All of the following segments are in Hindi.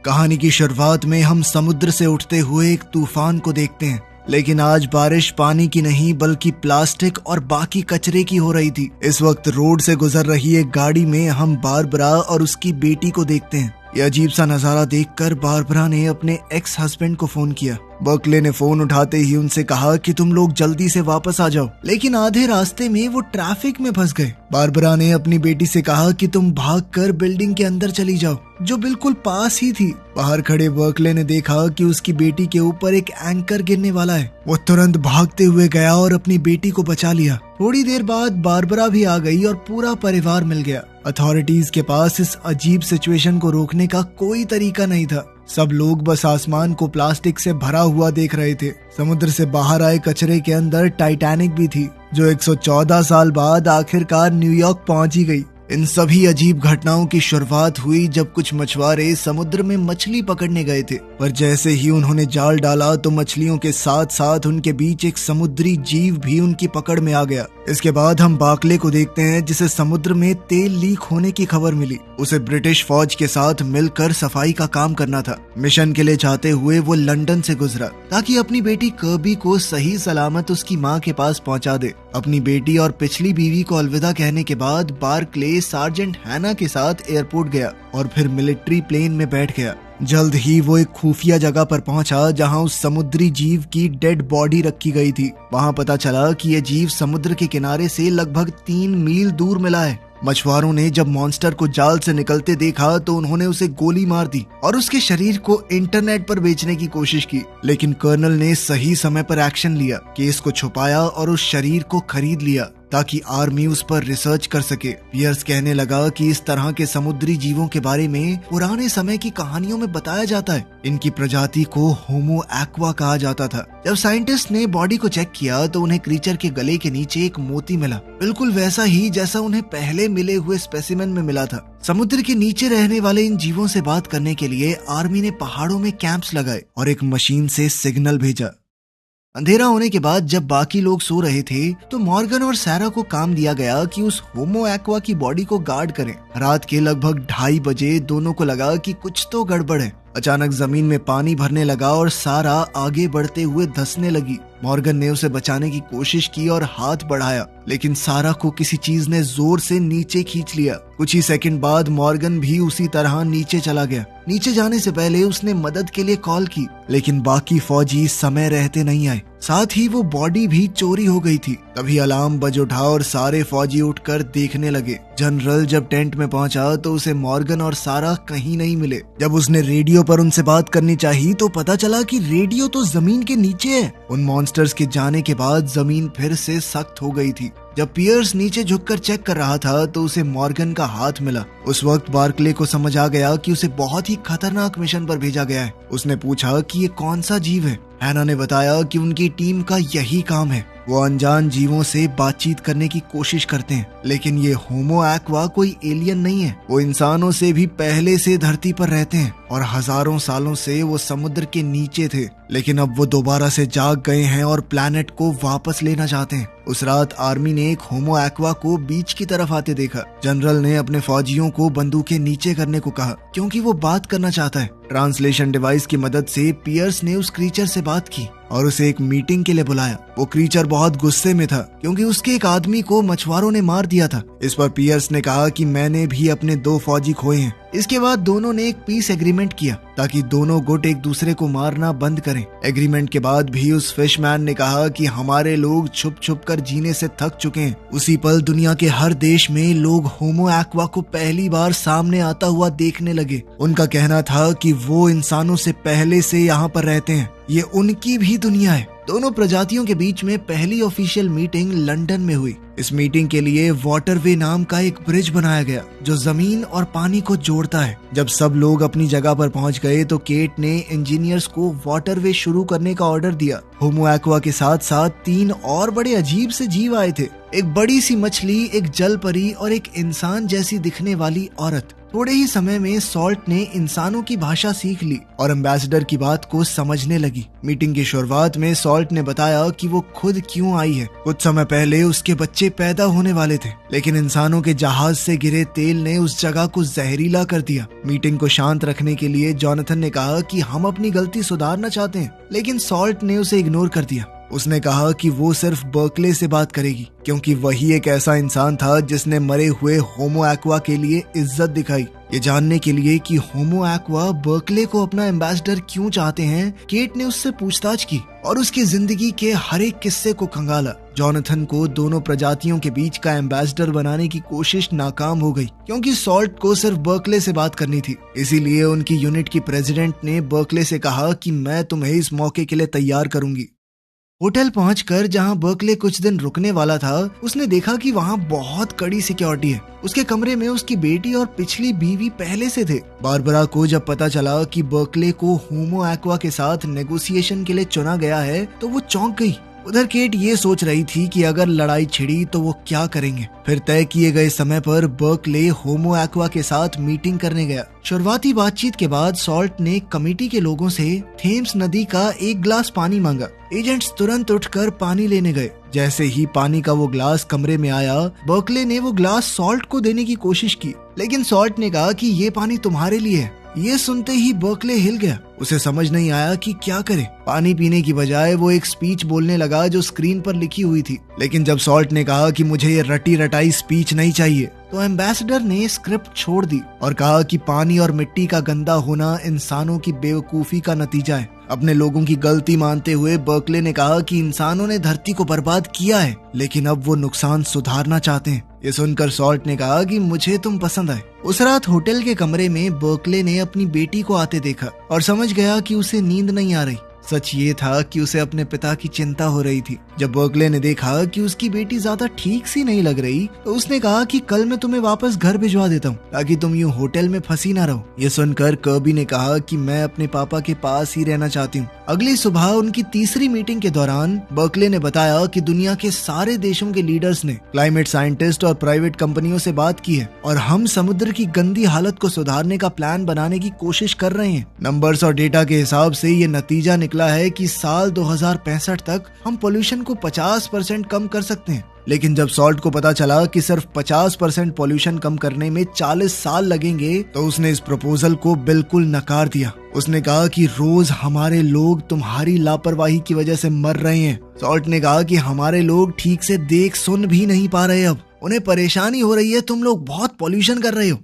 कहानी की शुरुआत में हम समुद्र से उठते हुए एक तूफान को देखते हैं, लेकिन आज बारिश पानी की नहीं बल्कि प्लास्टिक और बाकी कचरे की हो रही थी। इस वक्त रोड से गुजर रही एक गाड़ी में हम बारबरा और उसकी बेटी को देखते हैं। ये अजीब सा नजारा देखकर बारबरा ने अपने एक्स हस्बैंड को फोन किया। बर्कले ने फोन उठाते ही उनसे कहा कि तुम लोग जल्दी से वापस आ जाओ, लेकिन आधे रास्ते में वो ट्रैफिक में फंस गए। बारबरा ने अपनी बेटी से कहा कि तुम भागकर बिल्डिंग के अंदर चली जाओ, जो बिल्कुल पास ही थी। बाहर खड़े बर्कले ने देखा कि उसकी बेटी के ऊपर एक एंकर गिरने वाला है। वो तुरंत भागते हुए गया और अपनी बेटी को बचा लिया। थोड़ी देर बाद बारबरा भी आ गई और पूरा परिवार मिल गया। अथॉरिटीज के पास इस अजीब सिचुएशन को रोकने का कोई तरीका नहीं था। सब लोग बस आसमान को प्लास्टिक से भरा हुआ देख रहे थे। समुद्र से बाहर आए कचरे के अंदर टाइटैनिक भी थी, जो 114 साल बाद आखिरकार न्यूयॉर्क पहुंची गई। इन सभी अजीब घटनाओं की शुरुआत हुई जब कुछ मछुआरे समुद्र में मछली पकड़ने गए थे, पर जैसे ही उन्होंने जाल डाला तो मछलियों के साथ साथ उनके बीच एक समुद्री जीव भी उनकी पकड़ में आ गया। इसके बाद हम बार्कले को देखते हैं, जिसे समुद्र में तेल लीक होने की खबर मिली। उसे ब्रिटिश फौज के साथ मिलकर सफाई का काम करना था। मिशन के लिए जाते हुए वो लंदन से गुजरा ताकि अपनी बेटी कर्बी को सही सलामत उसकी माँ के पास पहुँचा दे। अपनी बेटी और पिछली बीवी को अलविदा कहने के बाद बार्कले सार्जेंट हैना के साथ एयरपोर्ट गया और फिर मिलिट्री प्लेन में बैठ गया। जल्द ही वो एक खुफिया जगह पर पहुंचा जहां उस समुद्री जीव की डेड बॉडी रखी गई थी। वहां पता चला कि यह जीव समुद्र के किनारे से लगभग 3 मील दूर मिला है। मछुआरों ने जब मॉन्स्टर को जाल से निकलते देखा तो उन्होंने उसे गोली मार दी और उसके शरीर को इंटरनेट पर बेचने की कोशिश की, लेकिन कर्नल ने सही समय पर एक्शन लिया, केस को छुपाया और उस शरीर को खरीद लिया ताकि आर्मी उस पर रिसर्च कर सके। पियर्स कहने लगा कि इस तरह के समुद्री जीवों के बारे में पुराने समय की कहानियों में बताया जाता है। इनकी प्रजाति को होमो एक्वा कहा जाता था। जब साइंटिस्ट ने बॉडी को चेक किया तो उन्हें क्रीचर के गले के नीचे एक मोती मिला, बिल्कुल वैसा ही जैसा उन्हें पहले मिले हुए स्पेसिमेन में मिला था। समुद्र के नीचे रहने वाले इन जीवों से बात करने के लिए आर्मी ने पहाड़ों में कैंप्स लगाए और एक मशीन से सिग्नल भेजा। अंधेरा होने के बाद जब बाकी लोग सो रहे थे तो मॉर्गन और सैरा को काम दिया गया कि उस होमो एक्वा की बॉडी को गार्ड करें। रात के लगभग 2:30 बजे दोनों को लगा कि कुछ तो गड़बड़ है। अचानक जमीन में पानी भरने लगा और सारा आगे बढ़ते हुए धंसने लगी। मॉर्गन ने उसे बचाने की कोशिश की और हाथ बढ़ाया, लेकिन सारा को किसी चीज ने जोर से नीचे खींच लिया। कुछ ही सेकंड बाद मॉर्गन भी उसी तरह नीचे चला गया। नीचे जाने से पहले उसने मदद के लिए कॉल की, लेकिन बाकी फौजी समय रहते नहीं आए। साथ ही वो बॉडी भी चोरी हो गई थी। तभी अलार्म बज उठा और सारे फौजी उठकर देखने लगे। जनरल जब टेंट में पहुंचा तो उसे मॉर्गन और सारा कहीं नहीं मिले। जब उसने रेडियो पर उनसे बात करनी चाहिए तो पता चला कि रेडियो तो जमीन के नीचे है। उन मॉन्स्टर्स के जाने के बाद जमीन फिर से सख्त हो गई थी। जब पियर्स नीचे झुककर चेक कर रहा था तो उसे मॉर्गन का हाथ मिला। उस वक्त बार्कले को समझ आ गया कि उसे बहुत ही खतरनाक मिशन पर भेजा गया है। उसने पूछा कि ये कौन सा जीव है। हैना ने बताया कि उनकी टीम का यही काम है। वो अनजान जीवों से बातचीत करने की कोशिश करते हैं, लेकिन ये होमो एक्वा कोई एलियन नहीं है। वो इंसानों से भी पहले से धरती पर रहते हैं और हजारों सालों से वो समुद्र के नीचे थे, लेकिन अब वो दोबारा से जाग गए हैं और प्लैनेट को वापस लेना चाहते हैं। उस रात आर्मी ने एक होमो एक्वा को बीच की तरफ आते देखा। जनरल ने अपने फौजियों को बंदूकें नीचे करने को कहा क्योंकि वो बात करना चाहता है। ट्रांसलेशन डिवाइस की मदद से पियर्स ने उस क्रीचर से बात की और उसे एक मीटिंग के लिए बुलाया। वो क्रीचर बहुत गुस्से में था क्योंकि उसके एक आदमी को मछुआरों ने मार दिया था। इस पर पियर्स ने कहा कि मैंने भी अपने 2 फौजी खोए हैं। इसके बाद दोनों ने एक पीस एग्रीमेंट किया ताकि दोनों गुट एक दूसरे को मारना बंद करें। एग्रीमेंट के बाद भी उस फिशमैन ने कहा कि हमारे लोग छुप छुप कर जीने से थक चुके हैं। उसी पल दुनिया के हर देश में लोग होमो एक्वा को पहली बार सामने आता हुआ देखने लगे। उनका कहना था कि वो इंसानों से पहले से यहाँ पर रहते हैं, ये उनकी भी दुनिया है। दोनों प्रजातियों के बीच में पहली ऑफिशियल मीटिंग लंदन में हुई। इस मीटिंग के लिए वाटरवे नाम का एक ब्रिज बनाया गया जो जमीन और पानी को जोड़ता है। जब सब लोग अपनी जगह पर पहुंच गए तो केट ने इंजीनियर्स को वाटरवे शुरू करने का ऑर्डर दिया। होमो एक्वा के साथ साथ 3 और बड़े अजीब से जीव आए थे। एक बड़ी सी मछली, एक जल परी और एक इंसान जैसी दिखने वाली औरत। थोड़े ही समय में सॉल्ट ने इंसानों की भाषा सीख ली और एम्बेसडर की बात को समझने लगी। मीटिंग की शुरुआत में सॉल्ट ने बताया कि वो खुद क्यों आई है। कुछ समय पहले उसके बच्चे बच्चे पैदा होने वाले थे, लेकिन इंसानों के जहाज से गिरे तेल ने उस जगह को जहरीला कर दिया। मीटिंग को शांत रखने के लिए जोनाथन ने कहा कि हम अपनी गलती सुधारना चाहते हैं, लेकिन सॉल्ट ने उसे इग्नोर कर दिया। उसने कहा कि वो सिर्फ बर्कले से बात करेगी, क्योंकि वही एक ऐसा इंसान था जिसने मरे हुए होमो एक्वा के लिए इज्जत दिखाई। ये जानने के लिए कि होमो एक्वा बर्कले को अपना एम्बेसडर क्यों चाहते हैं, केट ने उससे पूछताछ की और उसकी जिंदगी के हर एक किस्से को खंगाला। जोनाथन को दोनों प्रजातियों के बीच का एम्बेसडर बनाने की कोशिश नाकाम हो गई, क्योंकि सॉल्ट को सिर्फ बर्कले से बात करनी थी। इसीलिए उनकी यूनिट की प्रेसिडेंट ने बर्कले से कहा कि मैं तुम्हें इस मौके के लिए तैयार करूंगी। होटल पहुंचकर जहां बर्कले कुछ दिन रुकने वाला था, उसने देखा कि वहां बहुत कड़ी सिक्योरिटी है। उसके कमरे में उसकी बेटी और पिछली बीवी पहले से थे। बारबरा को जब पता चला कि बर्कले को होमो एक्वा के साथ नेगोशिएशन के लिए चुना गया है, तो वो चौंक गई। उधर केट ये सोच रही थी कि अगर लड़ाई छिड़ी तो वो क्या करेंगे। फिर तय किए गए समय पर बर्कले होमो एक्वा के साथ मीटिंग करने गया। शुरुआती बातचीत के बाद सॉल्ट ने कमेटी के लोगों से थेम्स नदी का एक गिलास पानी मांगा। एजेंट्स तुरंत उठकर पानी लेने गए। जैसे ही पानी का वो ग्लास कमरे में आया, बर्कले ने वो ग्लास सॉल्ट को देने की कोशिश की, लेकिन सॉल्ट ने कहा कि ये पानी तुम्हारे लिए है। ये सुनते ही बर्कले हिल गया। उसे समझ नहीं आया कि क्या करे। पानी पीने की बजाय वो एक स्पीच बोलने लगा जो स्क्रीन पर लिखी हुई थी। लेकिन जब सॉल्ट ने कहा कि मुझे ये रटी रटाई स्पीच नहीं चाहिए, तो एम्बेसडर ने स्क्रिप्ट छोड़ दी और कहा कि पानी और मिट्टी का गंदा होना इंसानों की बेवकूफी का नतीजा है। अपने लोगों की गलती मानते हुए बर्कले ने कहा कि इंसानों ने धरती को बर्बाद किया है, लेकिन अब वो नुकसान सुधारना चाहते हैं। ये सुनकर सॉल्ट ने कहा कि मुझे तुम पसंद आए। उस रात होटल के कमरे में बर्कले ने अपनी बेटी को आते देखा और समझ गया कि उसे नींद नहीं आ रही। सच ये था कि उसे अपने पिता की चिंता हो रही थी। जब बर्कले ने देखा कि उसकी बेटी ज्यादा ठीक सी नहीं लग रही, तो उसने कहा कि कल मैं तुम्हें वापस घर भिजवा देता हूँ, ताकि तुम यूं होटल में फंसी ना रहो। ये सुनकर कर्बी ने कहा कि मैं अपने पापा के पास ही रहना चाहती हूँ। अगली सुबह उनकी तीसरी मीटिंग के दौरान बर्कले ने बताया कि दुनिया के सारे देशों के लीडर्स ने, क्लाइमेट साइंटिस्ट और प्राइवेट कंपनियों से बात की है और हम समुद्र की गंदी हालत को सुधारने का प्लान बनाने की कोशिश कर रहे हैं। नंबर्स और डेटा के हिसाब से ये नतीजा निकला है कि साल 2065 तक हम पोल्यूशन को 50% कम कर सकते हैं। लेकिन जब सॉल्ट को पता चला कि सिर्फ 50% पोल्यूशन कम करने में 40 साल लगेंगे, तो उसने इस प्रपोजल को बिल्कुल नकार दिया। उसने कहा कि रोज हमारे लोग तुम्हारी लापरवाही की वजह से मर रहे हैं। सॉल्ट ने कहा कि हमारे लोग ठीक से देख सुन भी नहीं पा रहे, अब उन्हें परेशानी हो रही है, तुम लोग बहुत पोल्यूशन कर रहे हो।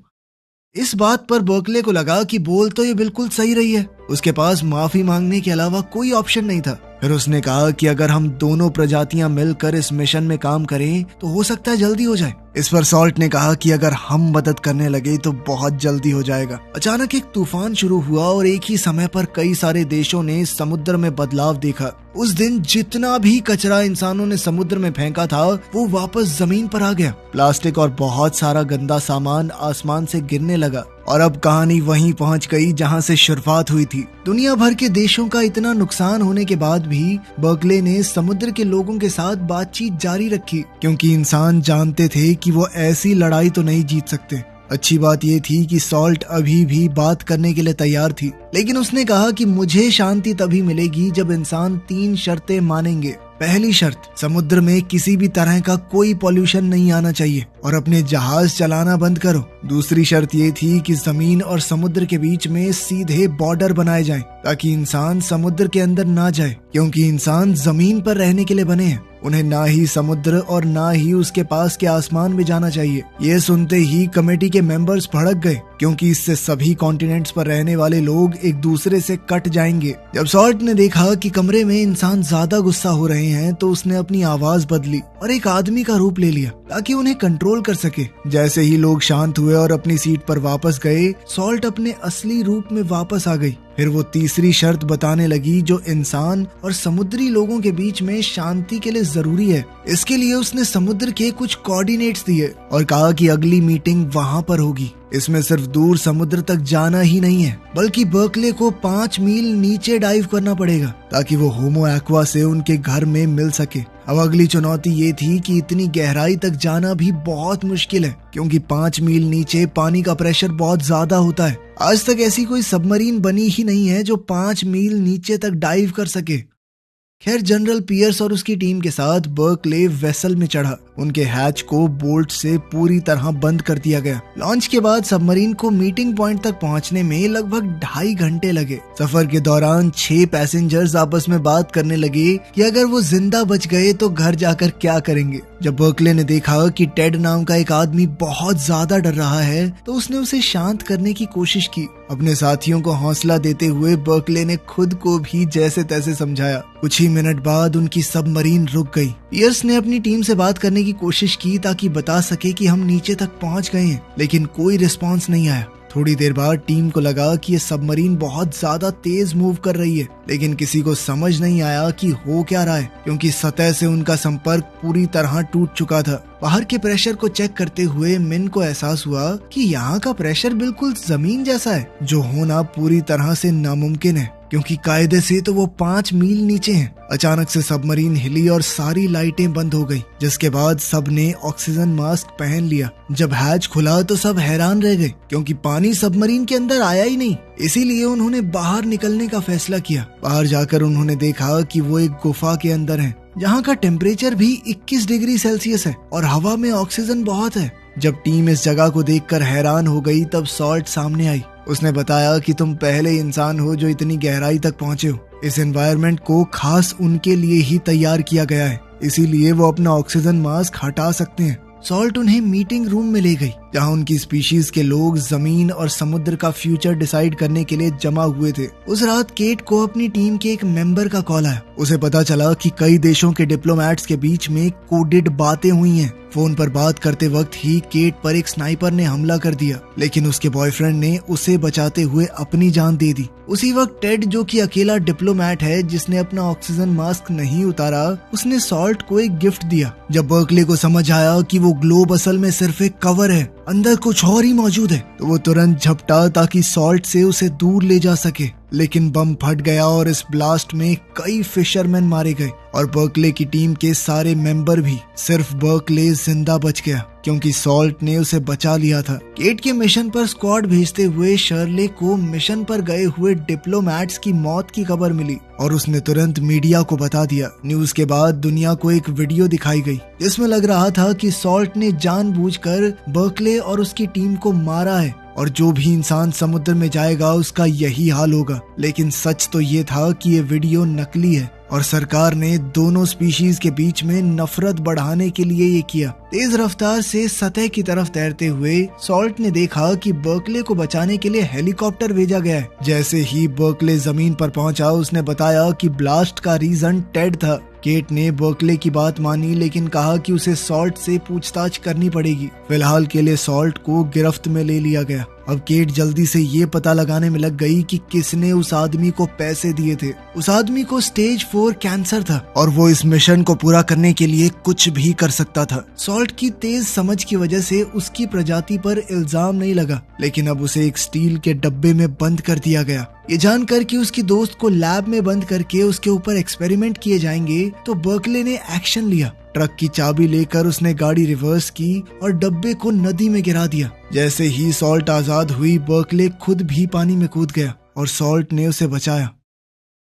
इस बात पर बर्कले को लगा कि बोल तो ये बिल्कुल सही रही है। उसके पास माफी मांगने के अलावा कोई ऑप्शन नहीं था। फिर उसने कहा कि अगर हम दोनों प्रजातियां मिलकर इस मिशन में काम करें तो हो सकता है जल्दी हो जाए। इस पर सॉल्ट ने कहा कि अगर हम मदद करने लगे तो बहुत जल्दी हो जाएगा। अचानक एक तूफान शुरू हुआ और एक ही समय पर कई सारे देशों ने समुद्र में बदलाव देखा। उस दिन जितना भी कचरा इंसानों ने समुद्र में फेंका था, वो वापस जमीन पर आ गया। प्लास्टिक और बहुत सारा गंदा सामान आसमान से गिरने लगा और अब कहानी वहीं पहुंच गई जहां से शुरुआत हुई थी। दुनिया भर के देशों का इतना नुकसान होने के बाद भी बर्कले ने समुद्र के लोगों के साथ बातचीत जारी रखी, क्योंकि इंसान जानते थे कि वो ऐसी लड़ाई तो नहीं जीत सकते। अच्छी बात ये थी कि सॉल्ट अभी भी बात करने के लिए तैयार थी, लेकिन उसने कहा कि मुझे शांति तभी मिलेगी जब इंसान 3 शर्तें मानेंगे। पहली शर्त, समुद्र में किसी भी तरह का कोई पॉल्यूशन नहीं आना चाहिए और अपने जहाज चलाना बंद करो। दूसरी शर्त ये थी कि जमीन और समुद्र के बीच में सीधे बॉर्डर बनाए जाएं, ताकि इंसान समुद्र के अंदर ना जाए, क्योंकि इंसान जमीन पर रहने के लिए बने हैं। उन्हें ना ही समुद्र और ना ही उसके पास के आसमान में जाना चाहिए। ये सुनते ही कमेटी के मेंबर्स भड़क गए, क्योंकि इससे सभी कॉन्टिनेंट्स पर रहने वाले लोग एक दूसरे से कट जाएंगे। जब सॉल्ट ने देखा कि कमरे में इंसान ज्यादा गुस्सा हो रहे हैं, तो उसने अपनी आवाज बदली और एक आदमी का रूप ले लिया ताकि उन्हें कंट्रोल कर सके। जैसे ही लोग शांत हुए और अपनी सीट पर वापस गए, सॉल्ट अपने असली रूप में वापस आ गई। फिर वो तीसरी शर्त बताने लगी जो इंसान और समुद्री लोगों के बीच में शांति के लिए जरूरी है। इसके लिए उसने समुद्र के कुछ कोऑर्डिनेट्स दिए और कहा कि अगली मीटिंग वहां पर होगी। इसमें सिर्फ दूर समुद्र तक जाना ही नहीं है, बल्कि बर्कले को 5 मील नीचे डाइव करना पड़ेगा ताकि वो होमो एक्वा से उनके घर में मिल सके। अब अगली चुनौती ये थी कि इतनी गहराई तक जाना भी बहुत मुश्किल है, क्योंकि 5 मील नीचे पानी का प्रेशर बहुत ज्यादा होता है। आज तक ऐसी कोई सबमरीन बनी ही नहीं है जो 5 मील नीचे तक डाइव कर सके। खैर, जनरल पियर्स और उसकी टीम के साथ बर्कले वेसल में चढ़ा उनके हैच को बोल्ट से पूरी तरह बंद कर दिया गया। लॉन्च के बाद सबमरीन को मीटिंग पॉइंट तक पहुंचने में लगभग 2.5 घंटे लगे। सफर के दौरान 6 पैसेंजर्स आपस में बात करने लगे कि अगर वो जिंदा बच गए तो घर जाकर क्या करेंगे। जब बर्कले ने देखा कि टेड नाम का एक आदमी बहुत ज्यादा डर रहा है तो उसने उसे शांत करने की कोशिश की। अपने साथियों को हौसला देते हुए बर्कले ने खुद को भी जैसे तैसे समझाया। कुछ ही मिनट बाद उनकी सबमरीन रुक गई। पियर्स ने अपनी टीम से बात करने की कोशिश की ताकि बता सके कि हम नीचे तक पहुंच गए हैं, लेकिन कोई रिस्पांस नहीं आया। थोड़ी देर बाद टीम को लगा कि ये सबमरीन बहुत ज्यादा तेज मूव कर रही है, लेकिन किसी को समझ नहीं आया कि हो क्या रहा है, क्योंकि सतह से उनका संपर्क पूरी तरह टूट चुका था। बाहर के प्रेशर को चेक करते हुए मिन को एहसास हुआ कि यहाँ का प्रेशर बिल्कुल जमीन जैसा है, जो होना पूरी तरह से नामुमकिन है, क्योंकि कायदे से तो वो 5 मील नीचे हैं। अचानक से सबमरीन हिली और सारी लाइटें बंद हो गई, जिसके बाद सब ने ऑक्सीजन मास्क पहन लिया। जब हैच खुला तो सब हैरान रह गए, क्योंकि पानी सबमरीन के अंदर आया ही नहीं। इसीलिए उन्होंने बाहर निकलने का फैसला किया। बाहर जाकर उन्होंने देखा कि वो एक गुफा के अंदर है, जहाँ का टेम्परेचर भी 21 डिग्री सेल्सियस है और हवा में ऑक्सीजन बहुत है। जब टीम इस जगह को देखकर हैरान हो गई तब सॉल्ट सामने आई। उसने बताया कि तुम पहले इंसान हो जो इतनी गहराई तक पहुंचे हो। इस एनवायरनमेंट को खास उनके लिए ही तैयार किया गया है, इसीलिए वो अपना ऑक्सीजन मास्क हटा सकते हैं। सॉल्ट उन्हें मीटिंग रूम में ले गई, जहां उनकी स्पीशीज के लोग जमीन और समुद्र का फ्यूचर डिसाइड करने के लिए जमा हुए थे। उस रात केट को अपनी टीम के एक मेंबर का कॉल आया। उसे पता चला कि कई देशों के डिप्लोमेट्स के बीच में कोडेड बातें हुई हैं। फोन पर बात करते वक्त ही केट पर एक स्नाइपर ने हमला कर दिया, लेकिन उसके बॉयफ्रेंड ने उसे बचाते हुए अपनी जान दे दी। उसी वक्त टेड, जो कि अकेला डिप्लोमेट है जिसने अपना ऑक्सीजन मास्क नहीं उतारा, उसने सॉल्ट को एक गिफ्ट दिया। जब बर्कले को समझ आया कि वो ग्लोब असल में सिर्फ एक कवर है, अंदर कुछ और ही मौजूद है, तो वो तुरंत झपटा ताकि सॉल्ट से उसे दूर ले जा सके। लेकिन बम फट गया और इस ब्लास्ट में कई फिशरमैन मारे गए और बर्कले की टीम के सारे मेंबर भी। सिर्फ बर्कले जिंदा बच गया, क्योंकि सॉल्ट ने उसे बचा लिया था। केट के मिशन पर स्क्वाड भेजते हुए शर्ले को मिशन पर गए हुए डिप्लोमेट्स की मौत की खबर मिली और उसने तुरंत मीडिया को बता दिया। न्यूज के बाद दुनिया को एक वीडियो दिखाई गई, जिसमें लग रहा था कि सॉल्ट ने जानबूझकर बर्कले और उसकी टीम को मारा है और जो भी इंसान समुद्र में जाएगा उसका यही हाल होगा। लेकिन सच तो ये था कि ये वीडियो नकली है और सरकार ने दोनों स्पीशीज के बीच में नफरत बढ़ाने के लिए ये किया। तेज रफ्तार से सतह की तरफ तैरते हुए सॉल्ट ने देखा कि बर्कले को बचाने के लिए हेलीकॉप्टर भेजा गया है। जैसे ही बर्कले जमीन पर पहुंचा, उसने बताया कि ब्लास्ट का रीजन टेड था। केट ने बर्कले की बात मानी, लेकिन कहा कि उसे सॉल्ट से पूछताछ करनी पड़ेगी। फिलहाल के लिए सॉल्ट को गिरफ्त में ले लिया गया। अब केट जल्दी से ये पता लगाने में लग गई कि किसने उस आदमी को पैसे दिए थे। उस आदमी को स्टेज 4 कैंसर था और वो इस मिशन को पूरा करने के लिए कुछ भी कर सकता था। सॉल्ट की तेज समझ की वजह से उसकी प्रजाति पर इल्जाम नहीं लगा, लेकिन अब उसे एक स्टील के डब्बे में बंद कर दिया गया। ये जानकर कि उसकी दोस्त को लैब में बंद करके उसके ऊपर एक्सपेरिमेंट किए जाएंगे, तो बर्कले ने एक्शन लिया। ट्रक की चाबी लेकर उसने गाड़ी रिवर्स की और डब्बे को नदी में गिरा दिया। जैसे ही सॉल्ट आजाद हुई, बर्कले खुद भी पानी में कूद गया और सॉल्ट ने उसे बचाया।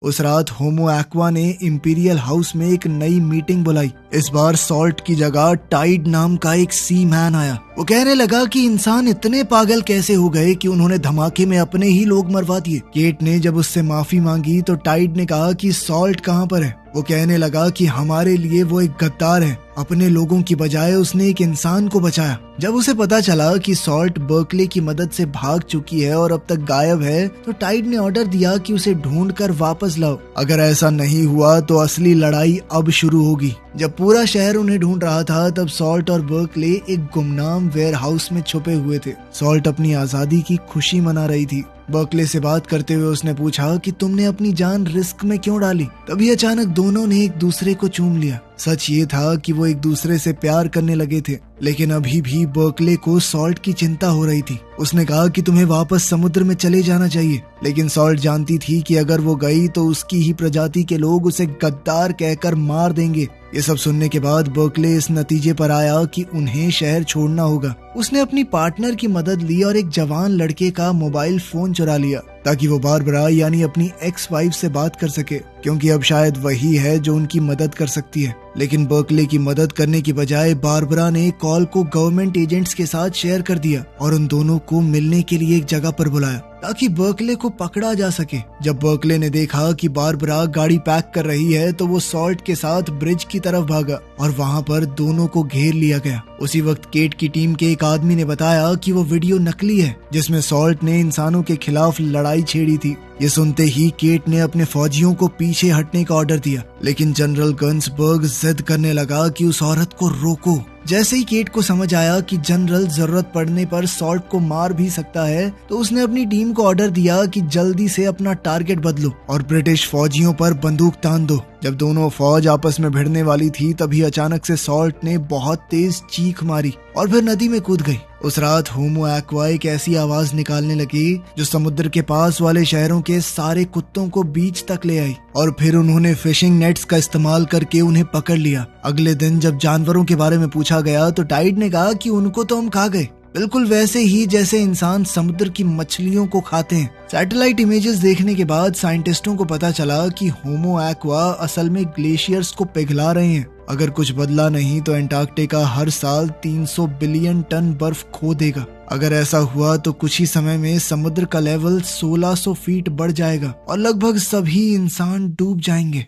उस रात होमो एक्वा ने इंपीरियल हाउस में एक नई मीटिंग बुलाई। इस बार सॉल्ट की जगह टाइड नाम का एक सी मैन आया। वो कहने लगा कि इंसान इतने पागल कैसे हो गए कि उन्होंने धमाके में अपने ही लोग मरवा दिए। केट ने जब उससे माफी मांगी तो टाइड ने कहा कि सॉल्ट कहाँ पर है। वो कहने लगा कि हमारे लिए वो एक गद्दार है, अपने लोगों की बजाय उसने एक इंसान को बचाया। जब उसे पता चला कि सॉल्ट बर्कले की मदद से भाग चुकी है और अब तक गायब है, तो टाइड ने ऑर्डर दिया कि उसे ढूंढकर वापस लाओ। अगर ऐसा नहीं हुआ तो असली लड़ाई अब शुरू होगी। जब पूरा शहर उन्हें ढूंढ रहा था, तब सॉल्ट और बर्कले एक गुमनाम वेयर हाउस में छुपे हुए थे। सॉल्ट अपनी आजादी की खुशी मना रही थी। बर्कले से बात करते हुए उसने पूछा कि तुमने अपनी जान रिस्क में क्यों डाली। तभी अचानक दोनों ने एक दूसरे को चूम लिया। सच ये था कि वो एक दूसरे से प्यार करने लगे थे, लेकिन अभी भी बर्कले को सॉल्ट की चिंता हो रही थी। उसने कहा कि तुम्हें वापस समुद्र में चले जाना चाहिए, लेकिन सॉल्ट जानती थी कि अगर वो गई तो उसकी ही प्रजाति के लोग उसे गद्दार कहकर मार देंगे। ये सब सुनने के बाद बर्कले इस नतीजे पर आया कि उन्हें शहर छोड़ना होगा। उसने अपनी पार्टनर की मदद ली और एक जवान लड़के का मोबाइल फोन चुरा लिया ताकि वो बारबरा यानी अपनी एक्स वाइफ से बात कर सके, क्योंकि अब शायद वही है जो उनकी मदद कर सकती है। लेकिन बर्कले की मदद करने की बजाय बारबरा ने कॉल को गवर्नमेंट एजेंट्स के साथ शेयर कर दिया और उन दोनों को मिलने के लिए एक जगह पर बुलाया ताकि बर्कले को पकड़ा जा सके। जब बर्कले ने देखा कि बारबरा गाड़ी पैक कर रही है तो वो सॉल्ट के साथ ब्रिज की तरफ भागा और वहाँ पर दोनों को घेर लिया गया। उसी वक्त केट की टीम के एक आदमी ने बताया कि वो वीडियो नकली है जिसमें सॉल्ट ने इंसानों के खिलाफ लड़ाई छेड़ी थी। ये सुनते ही केट ने अपने फौजियों को पीछे हटने का ऑर्डर दिया, लेकिन जनरल गन्सबर्ग जिद करने लगा कि उस औरत को रोको। जैसे ही केट को समझ आया कि जनरल जरूरत पड़ने पर सॉल्ट को मार भी सकता है, तो उसने अपनी टीम को ऑर्डर दिया कि जल्दी से अपना टारगेट बदलो और ब्रिटिश फौजियों पर बंदूक तान दो। जब दोनों फौज आपस में भिड़ने वाली थी तभी अचानक से सॉल्ट ने बहुत तेज चीख मारी और फिर नदी में कूद गई। उस रात होमो एक्वा एक ऐसी आवाज निकालने लगी जो समुद्र के पास वाले शहरों के सारे कुत्तों को बीच तक ले आई और फिर उन्होंने फिशिंग नेट्स का इस्तेमाल करके उन्हें पकड़ लिया। अगले दिन जब जानवरों के बारे में पूछा गया तो टाइड ने कहा कि उनको तो हम खा गए, बिल्कुल वैसे ही जैसे इंसान समुद्र की मछलियों को खाते हैं। सैटेलाइट इमेजेस देखने के बाद साइंटिस्टों को पता चला कि होमो एक्वा असल में ग्लेशियर्स को पिघला रहे हैं। अगर कुछ बदला नहीं तो अंटार्कटिका हर साल 300 बिलियन टन बर्फ खो देगा। अगर ऐसा हुआ तो कुछ ही समय में समुद्र का लेवल 1600 फीट बढ़ जाएगा और लगभग सभी इंसान डूब जाएंगे।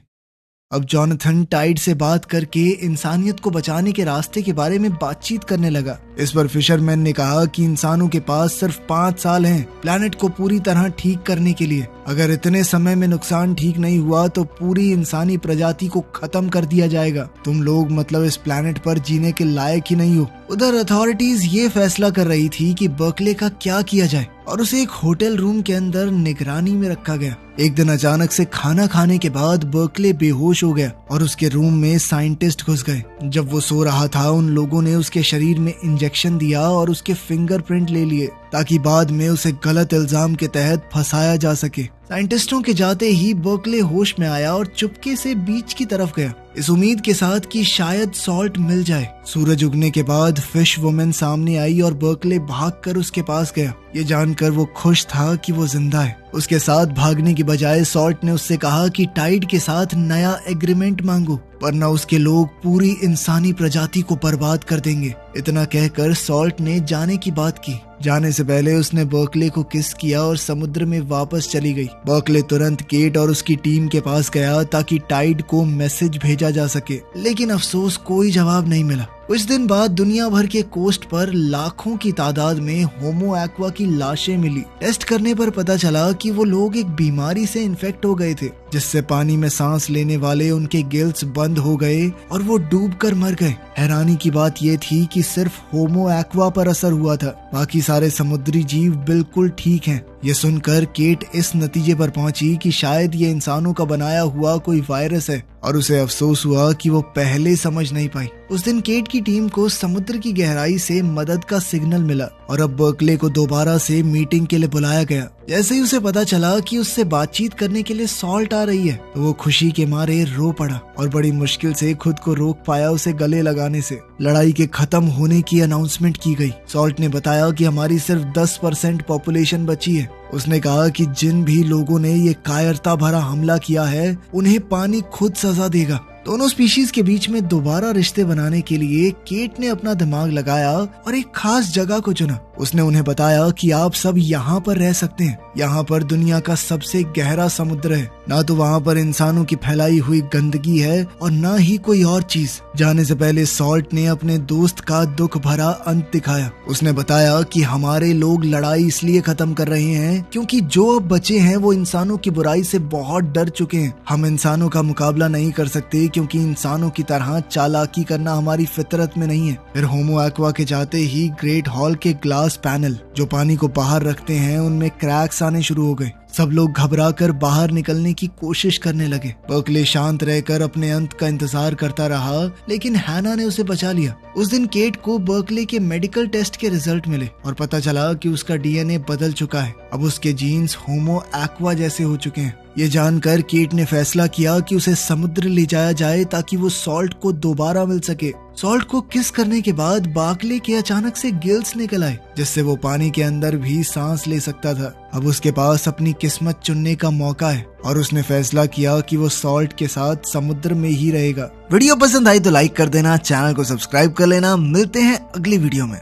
अब जॉनथन टाइड से बात करके इंसानियत को बचाने के रास्ते के बारे में बातचीत करने लगा। इस पर फिशरमैन ने कहा कि इंसानों के पास सिर्फ 5 साल हैं प्लैनेट को पूरी तरह ठीक करने के लिए। अगर इतने समय में नुकसान ठीक नहीं हुआ तो पूरी इंसानी प्रजाति को खत्म कर दिया जाएगा। तुम लोग मतलब इस प्लैनेट पर जीने के लायक ही नहीं हो। उधर अथॉरिटीज ये फैसला कर रही थी कि बर्कले का क्या किया जाए और उसे एक होटल रूम के अंदर निगरानी में रखा गया। एक दिन अचानक से खाना खाने के बाद बर्कले बेहोश हो गया और उसके रूम में साइंटिस्ट घुस गए। जब वो सो रहा था उन लोगों ने उसके शरीर में इंजेक्शन दिया और उसके फिंगरप्रिंट ले लिए ताकि बाद में उसे गलत इल्जाम के तहत फंसाया जा सके। साइंटिस्टों के जाते ही बर्कले होश में आया और चुपके से बीच की तरफ गया, इस उम्मीद के साथ कि शायद सॉल्ट मिल जाए। सूरज उगने के बाद फिश वुमेन सामने आई और बर्कले भागकर उसके पास गया। ये जानकर वो खुश था कि वो जिंदा है। उसके साथ भागने की बजाय सॉल्ट ने उससे कहा कि टाइड के साथ नया एग्रीमेंट मांगो वरना उसके लोग पूरी इंसानी प्रजाति को बर्बाद कर देंगे। इतना कहकर सॉल्ट ने जाने की बात की। जाने से पहले उसने बर्कले को किस किया और समुद्र में वापस चली गई। बर्कले तुरंत केट और उसकी टीम के पास गया ताकि टाइड को मैसेज भेजा जा सके, लेकिन अफसोस कोई जवाब नहीं मिला। कुछ दिन बाद दुनिया भर के कोस्ट पर लाखों की तादाद में होमो एक्वा की लाशें मिली। टेस्ट करने पर पता चला कि वो लोग एक बीमारी से इन्फेक्ट हो गए थे जिससे पानी में सांस लेने वाले उनके गिल्स बंद हो गए और वो डूबकर मर गए। हैरानी की बात ये थी कि सिर्फ होमो एक्वा पर असर हुआ था, बाकी सारे समुद्री जीव बिल्कुल ठीक हैं। ये सुनकर केट इस नतीजे पर पहुंची कि शायद ये इंसानों का बनाया हुआ कोई वायरस है और उसे अफसोस हुआ कि वो पहले समझ नहीं पाई। उस दिन केट की टीम को समुद्र की गहराई से मदद का सिग्नल मिला और अब बर्कले को दोबारा से मीटिंग के लिए बुलाया गया। जैसे ही उसे पता चला कि उससे बातचीत करने के लिए सॉल्ट आ रही है तो वो खुशी के मारे रो पड़ा और बड़ी मुश्किल से खुद को रोक पाया उसे गले लगाने से। लड़ाई के खत्म होने की अनाउंसमेंट की गई। सॉल्ट ने बताया कि हमारी सिर्फ 10% पॉपुलेशन बची है। उसने कहा कि जिन भी लोगों ने ये कायरता भरा हमला किया है उन्हें पानी खुद सजा देगा। दोनों स्पीशीज के बीच में दोबारा रिश्ते बनाने के लिए केट ने अपना दिमाग लगाया और एक खास जगह को चुना। उसने उन्हें बताया कि आप सब यहाँ पर रह सकते हैं। यहाँ पर दुनिया का सबसे गहरा समुद्र है, ना तो वहाँ पर इंसानों की फैलाई हुई गंदगी है और ना ही कोई और चीज। जाने से पहले सॉल्ट ने अपने दोस्त का दुख भरा अंत दिखाया। उसने बताया कि हमारे लोग लड़ाई इसलिए खत्म कर रहे हैं क्योंकि जो अब बचे हैं वो इंसानों की बुराई से बहुत डर चुके हैं। हम इंसानों का मुकाबला नहीं कर सकते क्योंकि इंसानों की तरह चालाकी करना हमारी फितरत में नहीं है। फिर होमो एक्वा के जाते ही ग्रेट हॉल के ग्लास पैनल जो पानी को बाहर रखते हैं उनमें क्रैक्स आने शुरू हो गए। सब लोग घबराकर बाहर निकलने की कोशिश करने लगे। बर्कले शांत रहकर अपने अंत का इंतजार करता रहा, लेकिन हैना ने उसे बचा लिया। उस दिन केट को बर्कले के मेडिकल टेस्ट के रिजल्ट मिले और पता चला कि उसका डीएनए बदल चुका है। अब उसके जीन्स होमो एक्वा जैसे हो चुके हैं। ये जानकर केट ने फैसला किया कि उसे समुद्र ले जाया जाए ताकि वो सॉल्ट को दोबारा मिल सके। सॉल्ट को किस करने के बाद बर्कले के अचानक से गिल्स निकल आए जिससे वो पानी के अंदर भी सांस ले सकता था। अब उसके पास अपनी किस्मत चुनने का मौका है और उसने फैसला किया कि वो सॉल्ट के साथ समुद्र में ही रहेगा। वीडियो पसंद आई तो लाइक कर देना, चैनल को सब्सक्राइब कर लेना। मिलते हैं अगली वीडियो में।